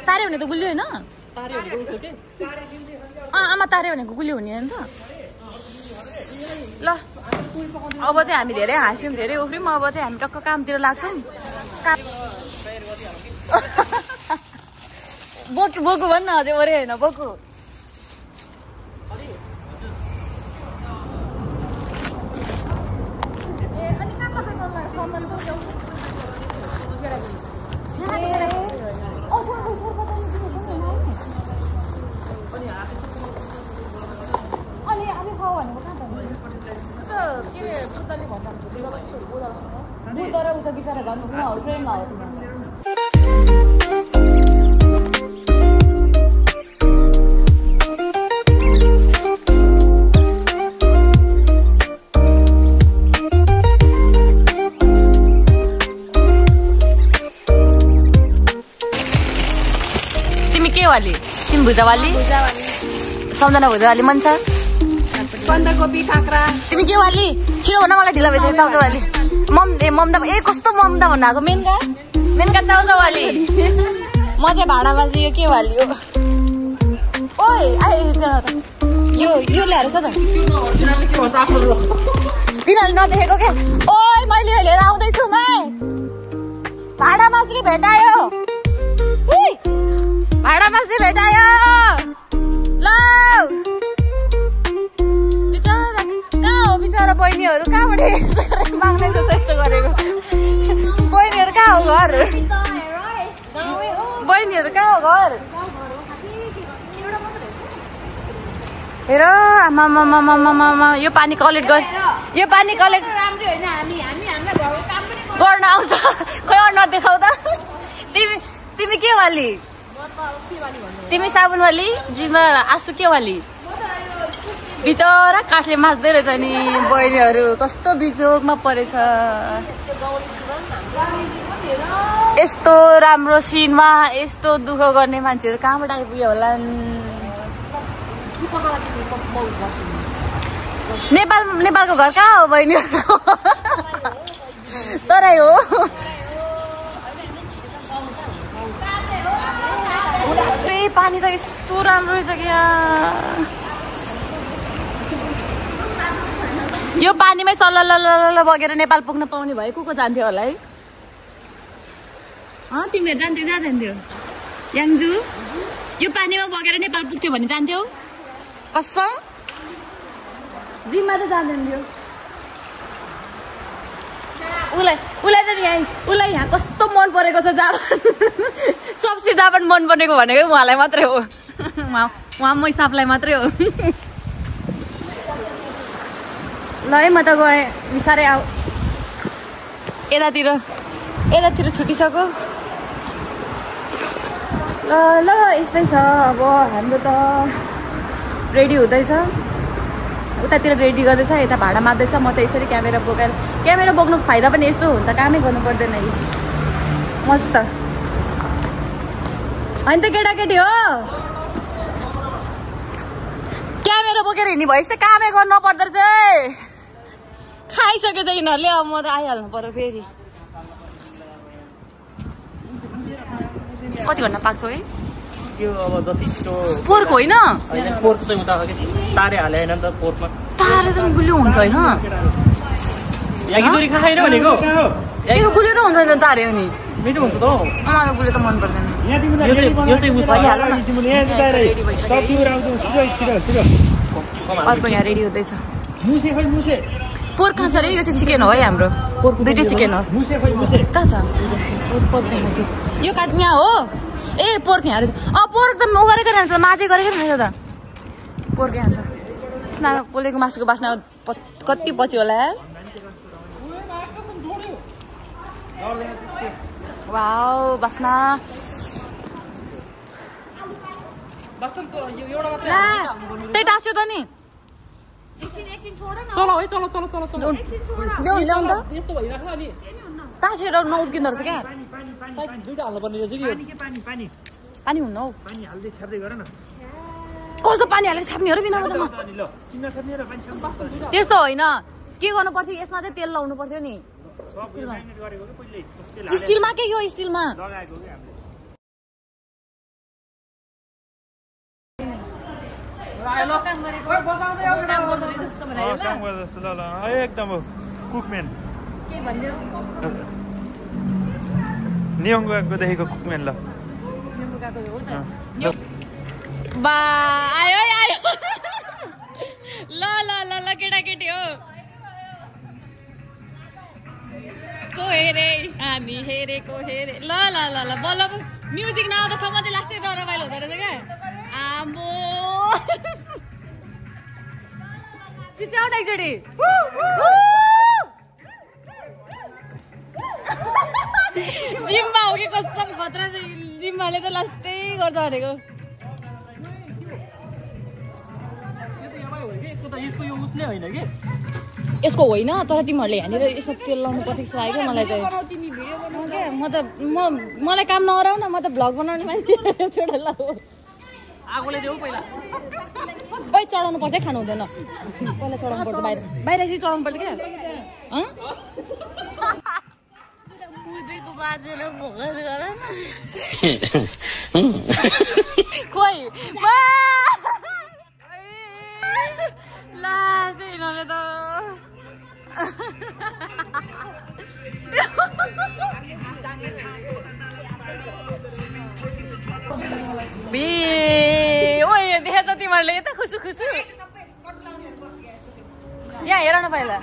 तारे भने त गुलियो होइन आमा तारे भनेको गुलियो हुने होइन त ल अब चाहिँ हामी धेरै हाँस्यौँ धेरै उफ्रियौँ अब चाहिँ हामी टक्क कामतिर लाग्छौँ बोकु बोकु भन्न अझै ओरे होइन बोकु तिमी भुजावाली सम्झना भुजावाली मन छ बन्दाकोपी काँक्रा तिमी के वाली छिटो भन मलाई ढिला भइसक्यो चाउचाउवाली ममता कस्तो ममता भन्नु आएको मेनका चाउचाउवाली म चाहिँ भाँडामा चाहिँ यो के वाली हो ओइ यो ल्याएर छ त तिनीहरूले नदेखेको के ओइ मैले लिएर आउँदैछु माई भाँडा मासुले भेटायो भाँडा मासुले भेटायो ल बिचरा बहिनीहरू कहाँबाट माग्ने जस्तो यस्तो गरेको बहिनीहरू कहाँ हो घर बहिनीहरू कहाँ हो घर हेर आमा यो पानी कलेक्ट यो पानी कलेक्ट गर्न आउँछ खोइ नदेखाउ त तिमी के वाली तिमी साबुन वाली जिमा आँसु के वाली बिचरा काठले माझ्दै रहेछ नि बहिनीहरू कस्तो बिजोगमा परेछ यस्तो राम्रो सिनमा यस्तो दुःख गर्ने मान्छेहरू कहाँबाट आइपुग्यो होला नेपालको घर कहाँ हो बहिनीहरू तराई हो पानी त यस्तो राम्रो रहेछ कि यो पानीमै सल्ल बगेर नेपाल पुग्न पाउने भए को जान्थ्यो होला है तिमीहरू जान्थ्यौ जहाँ जान्थ्यौ याङजु यो पानीमा बगेर नेपाल पुग्थ्यो भने जान्थ्यौ कसम जिम्मा त जान्थ्यो उसलाई त उसलाई यहाँ कस्तो मन परेको छ जापान सबसे जापान मन परेको भनेको उहाँलाई मात्रै हो उहाँ मै सापलाई मात्रै हो ल है म त गएँ बिस्तारै आऊ यतातिर छुटिसक्यो ल यस्तै छ अब हाम्रो त रेडी हुँदैछ उतातिर रेडी गर्दैछ यता भाडा मार्दैछ म चाहिँ यसरी क्यामेरा बोक्नु फाइदा पनि यस्तो हुन्छ कामै गर्नु पर्दैन नि मस्त होइन त केटाकेटी हो क्यामेरा बोकेर हिँड्ने भएपछि त कामै गर्नु पर्दो रहेछ खाइसकेछ यिनीहरूले अब म त आइहाल्नु पर्यो फेरि कति घन्टा पाक्छ है त्यो अब जति छिटो पोर्क होइन पोर्क चाहिँ उता के तारे हाले हैन त पोर्कमा तारे चाहिँ गुलियो हुन्छ हैन यागिदोरी खाएन भनेको यो गुलियो त हुन्छ नि तारे हो नि मिठो हुन्छ त मलाई गुलियो त मन पर्दैन यहाँ तिमीलाई यो चाहिँ भइहाल्छ न तिमीले यहाँ दिएर सब्जी राउँछु छिटो अर्को यहाँ रेडी हुँदैछ मुसे खै मुसे पोर्क कहाँ छ रे यो चाहिँ चिकन हो है हाम्रो दुईटै चिकन हो मुसे खै मुसे कहाँ छ पोर्क देखाउँछु यो काट यहाँ हो ए पोर्क यहाँ रहेछ पोर्क त उ गरेको रहेछ माझै गरेको रहेछ त पोर्क यहाँ छ बास्ना पोलेको मासुको बास्ना कति पछि होला वाउ बास्ना त्यही टाँस्यो त नि ल्याउनु त टाँसेर नउकिँदो रहेछ क्या पानी हुन्न हौ कस्तो पानी हालेर छाप्ने हो र बिना त्यस्तो होइन के गर्नु पर्थ्यो यसमा चाहिँ तेल लाउनु पर्थ्यो नि स्टिलमा के यो स्टिलमा एकदम कुकम्यान नियमको देखेको कुकम्यान ल बा आयो आयो ल ल ल ल केटाकेटी हो को हेरे हामी हेरेको हेरे ल ल ल ल बल्ल म्युजिक नआउँदासम्म चाहिँ लास्टै रमाइलो हुँदो रहेछ क्या आम्बो चिच्याउन एकचोटि जिम्बा हो कि कस्तो खतरा जिम्बाले त लास्टै गर्छ भनेको यसको होइन तर तिमीहरूले यहाँनिर यसमा तेल लाउनु पर्छ जस्तो लाग्यो मलाई चाहिँ मलाई काम नगराउ न म त भ्लग बनाउने मान्छे छोडेर ल ओइ चढाउनु पर्छ खानु हुँदैन पहिला चढाउनु पर्छ बाहिर बाहिर चाहिँ चढाउनु पर्छ क्या खोइ ला यिनीहरूले त देखेछ तिमीहरूले यता खुसु खुसु यहाँ हेर न पहिला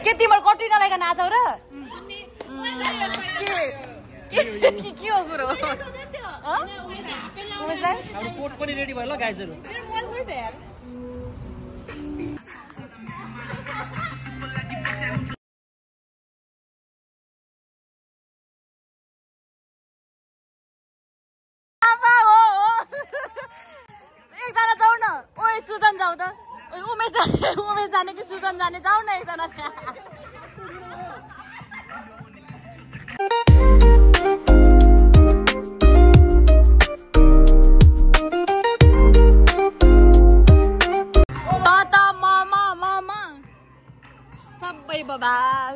के तिम्रो कति नलाइकन नाचौ र के हो कुरो एकजना जाऊ न ओइ सुदन जाऊ त उमेश जाने कि सुदन जाने जाऊ न एकजना सबै बबाल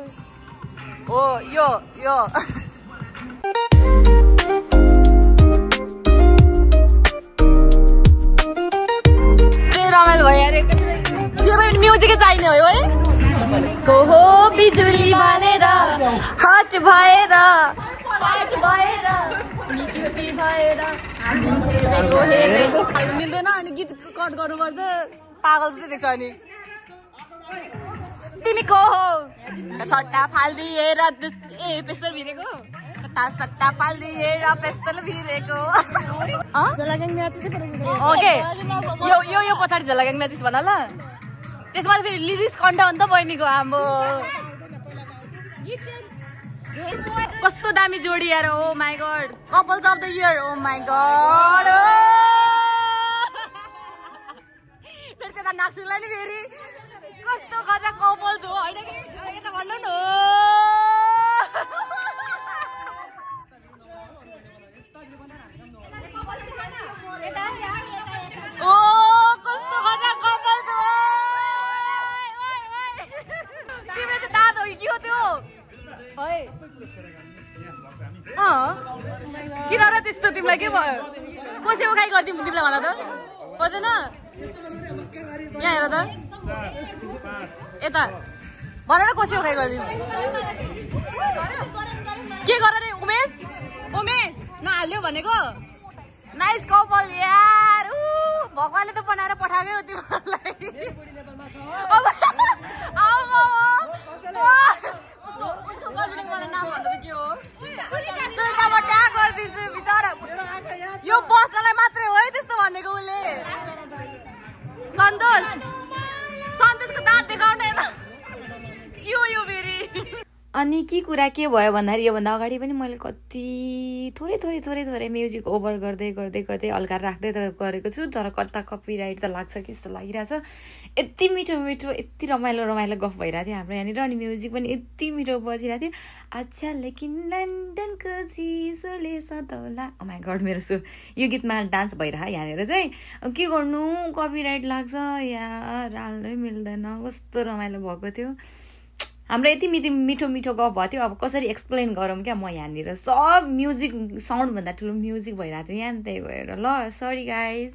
हो यो रमाइलो भयो अरे जे पनि म्युजिकै चाहिने हो है को हो बिजुली भनेर हट भएर मिल्दैन अनि गीत कट गर्नुपर्छ पागल जस्तो देख्छ अनि तिमी को हो सट्टा फालिदिएर पेस्तल भिरेको सट्टा फालिदिएर पेस्तल भिरेको ओके यो पछाडि झलग्याङ म्याचिस भन ल त्यसमा फेरि लिरिक्स कन्ठ हो नि त बहिनीको आम्बो कस्तो दामी जोडी यार oh my god couples of the year oh my god फेरि त्यता नाक्सुलाई नि फेरि कस्तो खतरा कपल्स हो होइन कि यता भन्नु न ओ कस्तो खतरा कपल्स हो तिम्रो त दाँत हो कि के हो त्यो किन र त्यस्तो तिमीलाई के भयो कसै उखाइ गरिदिउँ तिमीलाई भन त पर्दैन यहाँ हेर त यता भन न कसै उखाइ गरिदिउँ के गर रे उमेश नहाल्यो भनेको नाइस कपल यार भगवानले त बनाएर पठाएकै हो तिमीहरूलाई यो बस्नलाई मात्रै हो है त्यस्तो भनेको उसले सन्तोषको दाँत देखाउने के हो यो फेरि अनि के कुरा के भयो भन्दाखेरि योभन्दा अगाडि पनि मैले कति थोरै म्युजिक ओभर गर्दै हल्का राख्दै त गरेको छु तर कता कपिराइट त लाग्छ कि जस्तो लागिरहेछ यति मिठो यति रमाइलो गफ भइरहेको थियो हाम्रो यहाँनिर अनि म्युजिक पनि यति मिठो बजिरहेको थियो अच्छा लेकिन लन्डनको चिसोले सताउला ओ माय गॉड मेरो यो गीतमा डान्स भइरह यहाँनिर चाहिँ के गर्नु कपिराइट लाग्छ यार हाल्नै मिल्दैन कस्तो रमाइलो भएको थियो हाम्रो यति मिठो गफ भएको थियो अब कसरी एक्सप्लेन गरौँ क्या म यहाँनिर सब म्युजिक साउन्ड भन्दा ठुलो म्युजिक भइरहेको थियो यहाँ त्यही भएर ल सरी गाइज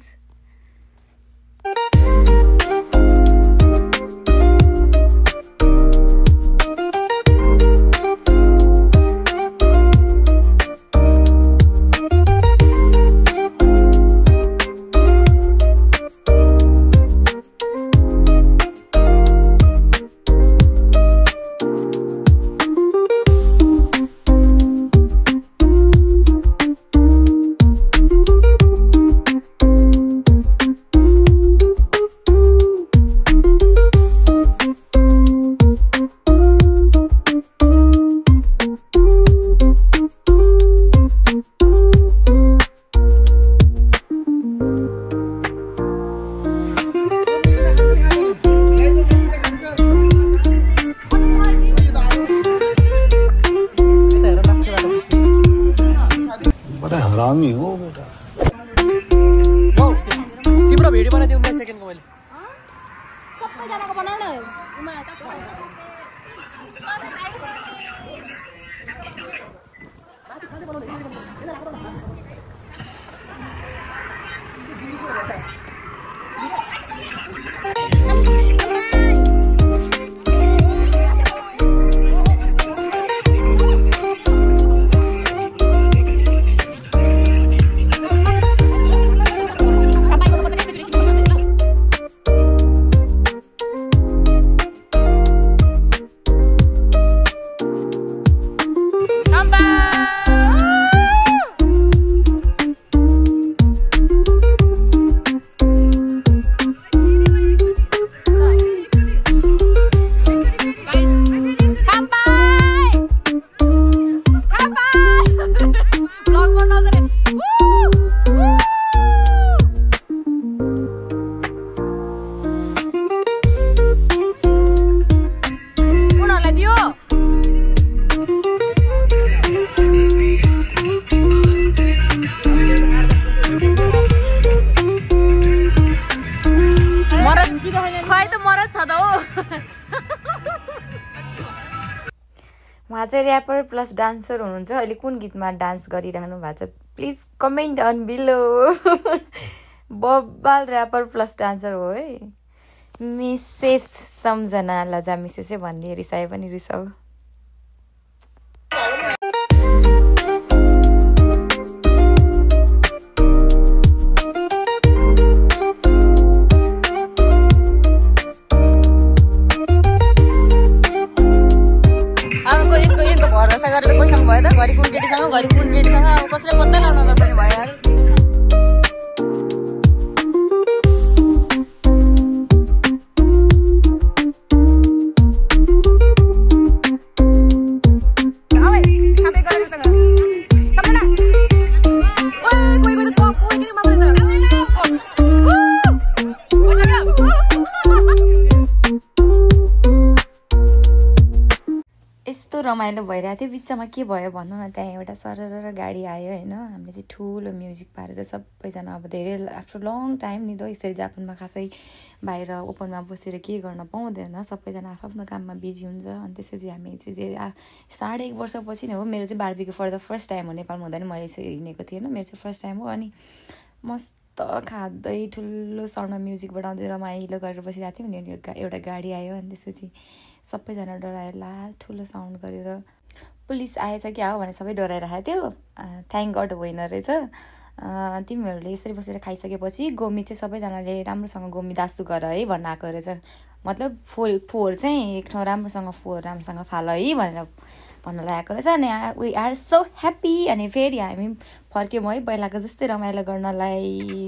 हरामी हो बेटा तिम्रो भिडियो बनाइदिउँ म सेकेन्डको मैले सबैजनाको बनाउन उहाँ चाहिँ ऱ्यापर प्लस डान्सर हुनुहुन्छ अहिले कुन गीतमा डान्स गरिरहनु भएको छ प्लिज कमेन्ट अन बिलो बब्बाल ऱ्यापर प्लस डान्सर हो है मिसेस सम्झना लजा मिसेसै भनिदिए रिसाए पनि रिसाउ भरोसा गरेर कोहीसँग भयो त घरि कुन केटीसँग अब कसले पत्ता लाउन नसक्ने भयो यार यस्तो रमाइलो भइरहेको थियो बिचमा के भयो भन्नु न त्यहाँ एउटा सरर गाडी आयो होइन हामीले चाहिँ ठुलो म्युजिक पारेर सबैजना अब धेरै आफ्टर लङ टाइम नि त यसरी जापानमा खासै बाहिर ओपनमा बसेर के गर्न पाउँदैन सबैजना आफ्नो काममा बिजी हुन्छ अनि त्यसपछि हामी चाहिँ धेरै 1.5 वर्षपछि नै हो मेरो चाहिँ बार्बीको फर द फर्स्ट टाइम हो नेपालमा हुँदा नि मैले यसरी हिँडेको थिएँ होइन मेरो चाहिँ फर्स्ट टाइम हो अनि मस्त खाँदै ठुलो साउन्डमा म्युजिक बजाउँदै रमाइलो गरेर बसिरहेको थियौँ नि एउटा गाडी आयो अनि त्यसपछि सबैजना डराएर ला ठुलो साउन्ड गरेर पुलिस आएछ क्या हो भने सबै डराइरहेको थियो थ्याङ्क गड होइन रहेछ तिमीहरूले यसरी बसेर खाइसकेपछि गोमी चाहिँ सबैजनाले राम्रोसँग गोमी दासु गर है भन्न आएको रहेछ मतलब फोहोर चाहिँ एक ठाउँ राम्रोसँग फाल है भनेर भन्न लागेको रहेछ अनि वी आर सो ह्याप्पी अनि फेरि हामी फर्क्यौँ है पहिलाको जस्तै रमाइलो गर्नलाई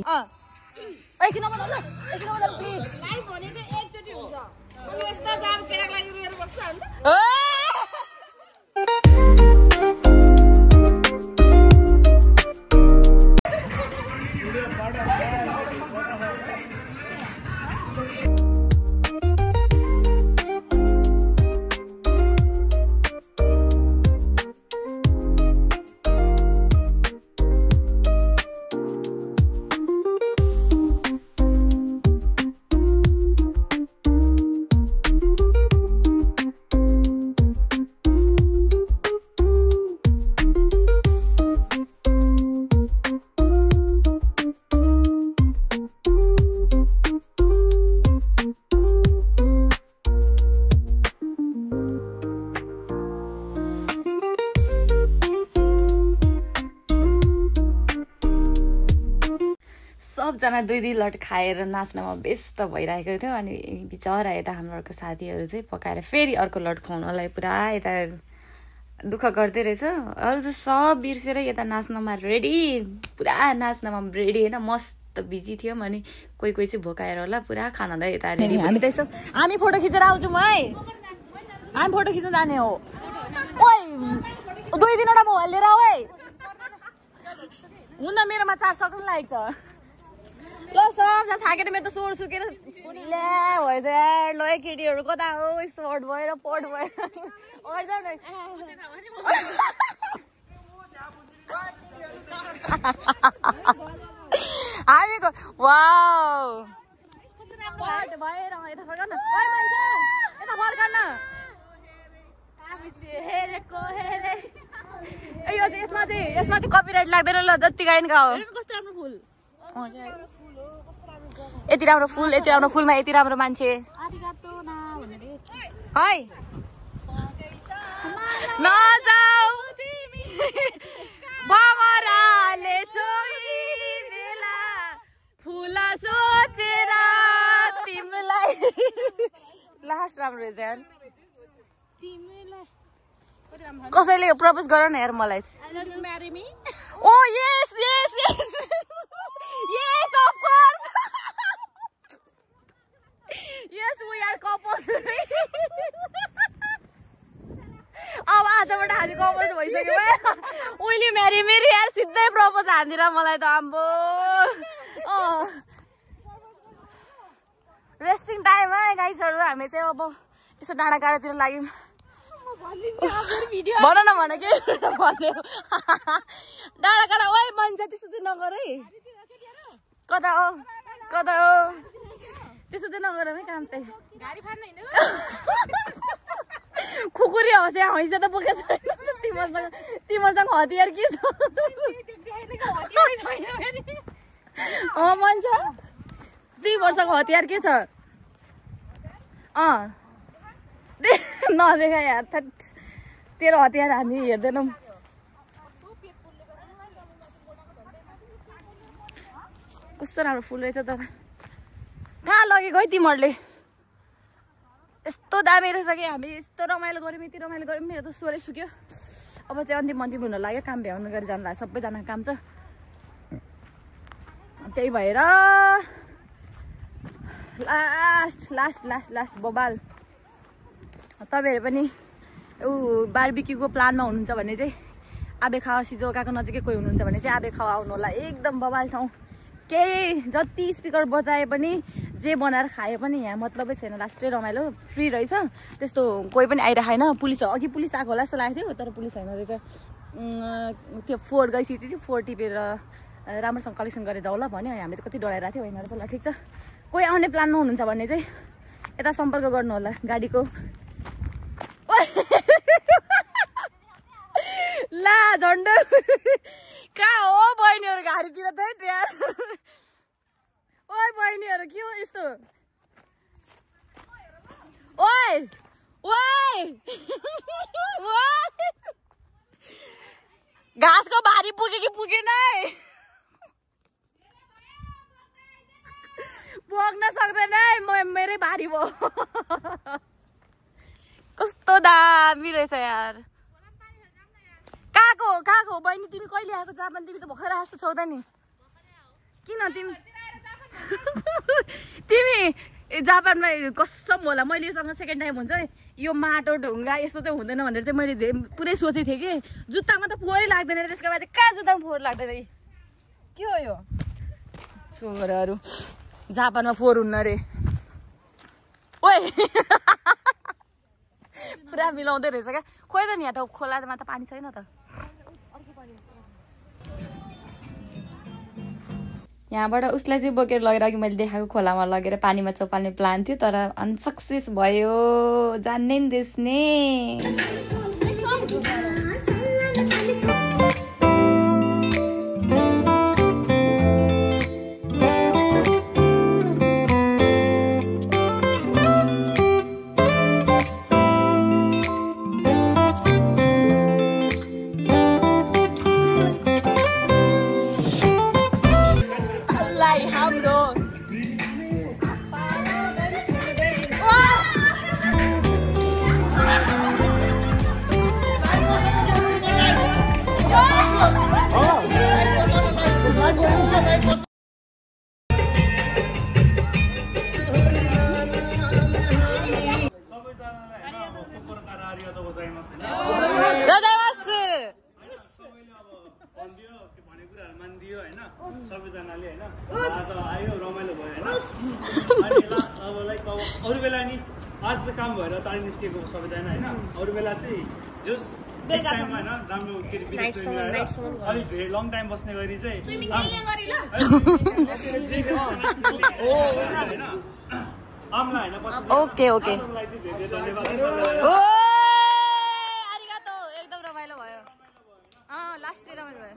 सबजना 2 लट खाएर नाच्नमा व्यस्त भइरहेको थियो अनि बिचरा यता हाम्रो साथीहरू चाहिँ पकाएर फेरि अर्को लट खुवाउनलाई पुरा यता दुःख गर्दै रहेछ अरू चाहिँ सब बिर्सेर यता नाच्नमा रेडी पुरा नाच्नमा रेडी होइन मस्त बिजी थियौँ अनि कोही कोही चाहिँ भोकाएर होला पुरा खाना त यता रेडी हामी त हामी फोटो खिचेर आउँछौँ है हामी फोटो खिच्न जाने हो ओइ 2-3वटा मोबाइल लिएर आऊ है हुन मेरोमा चार्ज सक्नु लागेको छ ल सबजना थाकेर मेरो त सोर सुकेर ल्या भएछ यार ल केटीहरू कता हो स्पट भएर पट भएर हामीको वाउ पट भएर यता फर्कन ओइ मान्छे यता फर्कन यसमा चाहिँ कपिराइट लाग्दैन ल जति गाइन गाओ कस्तो राम्रो फुल यति राम्रो फुलमा यति राम्रो मान्छे है नजाऊ बगराले चोइदेला फुल सोचेर तिमीलाई लास्ट राम्रो रहेछ यार कसैले प्रपोज गर न यार मलाई oh yes yes yes yes of course yes we are couples अब आजबाट हामी कपल्स भइसक्यो उहिले म्यारी मेरो यार सिधै प्रपोज हान्दिरा मलाई त आम्बो रेस्टिङ टाइम है गाइसहरू हामी चाहिँ अब यसो डाँडा काँडातिर लाग्यौँ भन न भन के भन्यो डाँडा काँडा ओइ मान्छे त्यस्तो चाहिँ नगर है कता हो त्यस्तो चाहिँ नगर है काम चाहिँ खुकुरी होस् या हैसा त बोकेको छैन तिमीहरूसँग हतियार के छ मान्छे तिमीहरूसँग हतियार के छ नदेखा यार तेरो हतियार हामी हेर्दैनौँ कस्तो राम्रो फुल रहेछ तर कहाँ लगेको है तिमीहरूले यस्तो दामी रहेछ कि हामी यस्तो रमाइलो गऱ्यौँ यति रमाइलो गऱ्यौँ मेरो त स्वरै सुक्यो अब चाहिँ अन्तिम हुन लाग्यो काम भ्याउनु गरी जानु लाग्यो सबैजनाको काम छ त्यही भएर लास्ट बबाल तपाईँहरू पनि बारबिक्यूको प्लानमा हुनुहुन्छ भने चाहिँ आबे खावा सिजोकाको नजिकै कोही हुनुहुन्छ भने चाहिँ आबे खावा आउनु होला एकदम बबाल ठाउँ केही जति स्पिकर बजाए पनि जे बनाएर खाए पनि यहाँ मतलबै छैन लास्टै रमाइलो फ्री रहेछ त्यस्तो कोही पनि आइरहेन पुलिस अघि पुलिस आएको होला जस्तो लागेको थियो तर पुलिस छैन रहेछ त्यो 4 गइसकेपछि चाहिँ 4 टिपेर राम्रोसँग कलेक्सन गरेर जाऊ ल भन्यो हामीले चाहिँ कति डराइरहेको थियो होइन रहेछ ल ठिक छ कोही आउने प्लानमा हुनुहुन्छ भने चाहिँ यता सम्पर्क गर्नु होला गाडीको ला झन्डो कहाँ हो बहिनीहरू घारीतिर त यार ओइ बहिनीहरू के हो यस्तो ओइ घाँसको भारी पुग्यो कि पुगेन है बोक्न सक्दैन है मेरै भारी भयो कस्तो दामी रहेछ यार कहाँको बहिनी तिमी कहिले आएको जापान तिमी त भर्खर जस्तो छौ त नि किन तिमी जापानमा कसम होला मैले योसँग सेकेन्ड टाइम हुन्छ यो माटो ढुङ्गा यस्तो चाहिँ हुँदैन भनेर चाहिँ मैले पुरै सोचेको थिएँ कि जुत्तामा त फोहोरै लाग्दैन त्यसको बाद कहाँ जुत्तामा फोहोर लाग्दैन के हो यो छोराहरू जापानमा फोहोर हुन्न रे ओइ पुरा मिलाउँदै रहेछ क्या खोइ त नि यहाँ त खोलामा त पानी छैन त यहाँबाट उसलाई चाहिँ बोकेर लगेर अघि मैले देखाएको खोलामा लगेर पानीमा चौपाल्ने प्लान थियो तर अनसक्सेस भयो जान्ने नि देख्ने आज चाहिँ काम भएर टाढी निस्केको सबैजना होइन अरू बेला चाहिँ जस नेक्स्ट टाइममा होइन राम्रो के अरे विदेश अलिक धेरै लङ टाइम बस्ने गरी चाहिँ आमला होइन पछि ओके ओके आमलाई चाहिँ धेरै धन्यवाद ओ आरिगातो एकदम रमाइलो भयो लास्ट डे रमाइलो भयो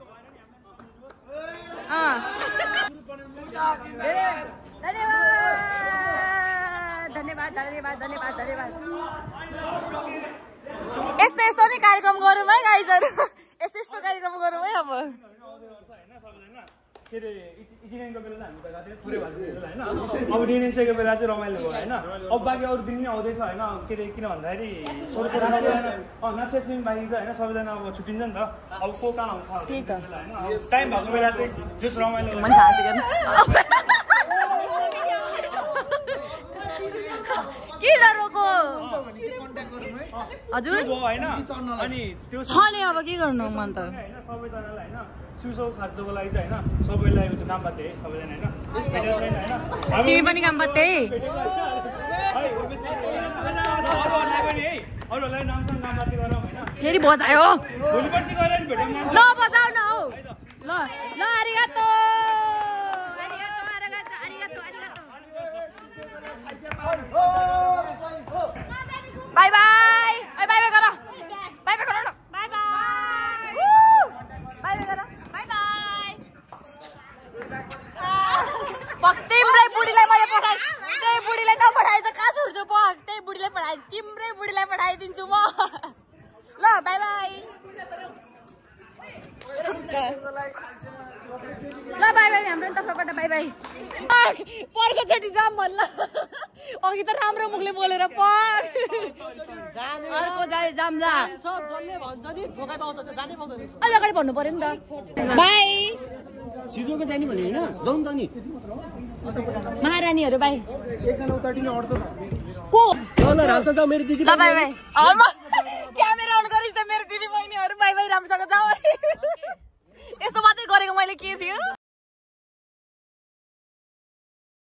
धन्यवाद धन्यवाद धन्यवाद धन्यवाद यस्तो यस्तो नै कार्यक्रम गरौँ है गाइजहरू यस्तो यस्तो कार्यक्रम गरौँ है अब के अरे इन्जिनियरिङको बेला हामी गएको थियौँ थोरै भएको बेला होइन अब डिएनएसएको बेला चाहिँ रमाइलो भयो होइन अब बाँकी अरू दिन पनि आउँदैछ होइन के अरे किन भन्दाखेरि नाच्ने बाँकी चाहिँ होइन सबैजना अब छुट्टिन्छ नि त अब को कहाँ आउँछ होइन टाइम भएको बेला चाहिँ जस रमाइलो के रोको हजुर होइन अनि त्यो छ नि अब के गर्नु मन त सबैजनालाई होइन सिउसौ खाँच्नुको लागि चाहिँ होइन सबैलाई काम पाते है सबैजना होइन तिमी पनि काम पाते अरूहरूलाई नामसँग काम पाते गरौँ होइन फेरि बजायो भोलि पर्सि गएर नि भेटौँ न बजाउ न हौ ल ल आरिगातो आरिगातो आरिगातो आरिगातो आरिगातो बाई बाई बाई बाई गर बाई बाई गर न बाई बाई बाई बाई गर बाई बाई तिम्रै बुढीलाई मैले पठाएँ त्यही बुढीलाई नपठाए त कहाँ छोड्छु पक त्यही बुढीलाई पठाए तिम्रै बुढीलाई पठाइदिन्छु म ल बाई बाई ल बाई बाई हाम्रो तर्फबाट बाई बाई पर्कोचोटि जाम भन्न अघि त राम्रो मुखले बोलेर पक अर्को जाम जा अलि अगाडि भन्नु पर्यो नि त बाई सिजोको जाने भने होइन जाउँ त नि महारानीहरू बाई एकजना उताटिने अड्छ त को ल राम्रोसँग जाऊ मेरो दिदी ल बाई बाई क्यामेरा अन गरिस् त मेरो दिदी बहिनीहरू बाई बाई राम्रोसँग जाऊ